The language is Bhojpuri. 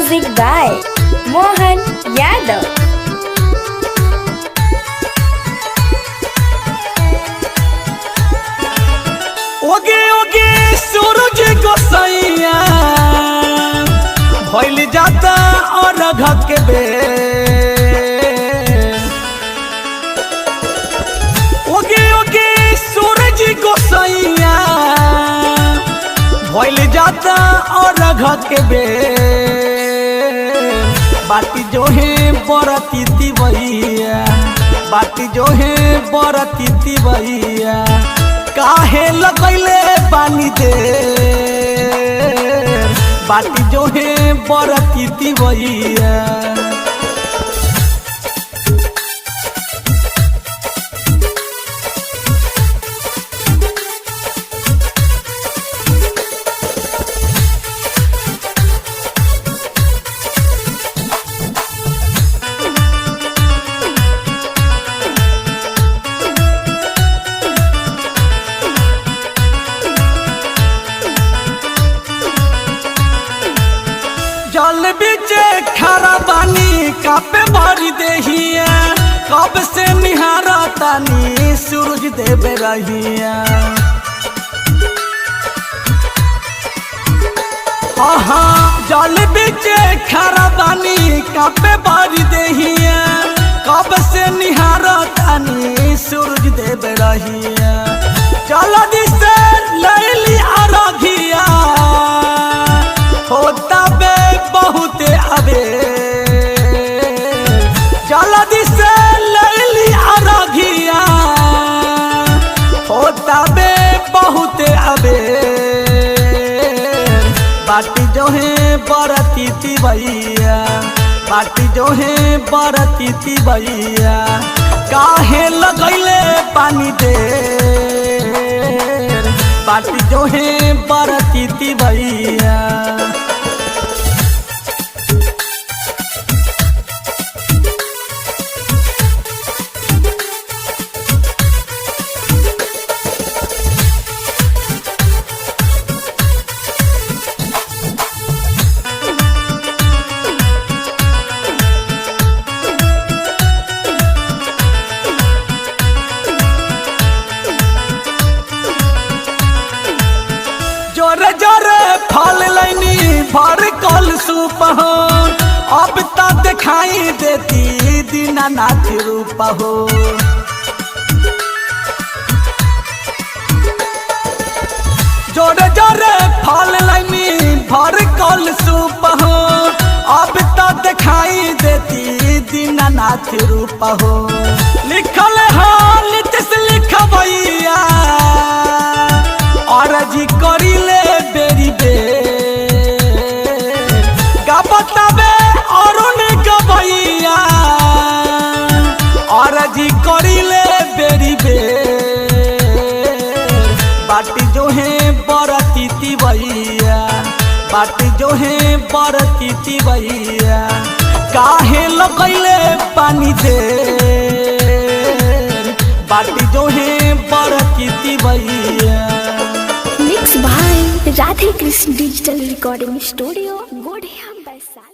Music by Mohan Yadav. ओगे ओगे सूरज गोसैया भइल जाता और घक के बेर। ओगे ओगे सूरज गोसैया भइल जाता और घक के बेर। बाटी जो है बरतीती भैया, बाटी जो है बरतीती भैया, काहे लगैले पानी दे। बाटी जो है बरतीती भैया। जल बीचे खरा बानी कापे भरी देहिया, कब से निहारा तानी सूरज देवे रहिया। जल बीचे खरा बानी कापे भरी देहिया, कब से निहारा तानी सूरज देवे रहिया। जल्दी से लैली अरघिया होता बे बहुत अबे। जल्दी से लैली अरघिया होता बे बहुत अबे। बाटी जो है बरतीती भैया, बाटी जो है बरतीती भैया, काहे लगैले पानी दे। बाटी जो है बरतीती भैया। जोरे जोरे फल लैनी भर कल सूप हो, अब तो दिखाई देती दीनानाथ रूप हो। जोरे जोरे फल लैनी भर कल सूप हो, अब तो दिखाई देती दीनानाथ रूप हो। लिखल हो नीतीश लिखबैया, और जी करिले बेरी बेर। गबताबे अरुण गबैया, और जी करिले बेरी बेर। बाटी जो है बरतीती भैया, बाटी जो है बरतीती भैया, काहे लगैले पानी दे। बाटी जो है बरतीती भैया। Mixed by Radhe Krishna Digital Recording Studio, Godhia by Sal.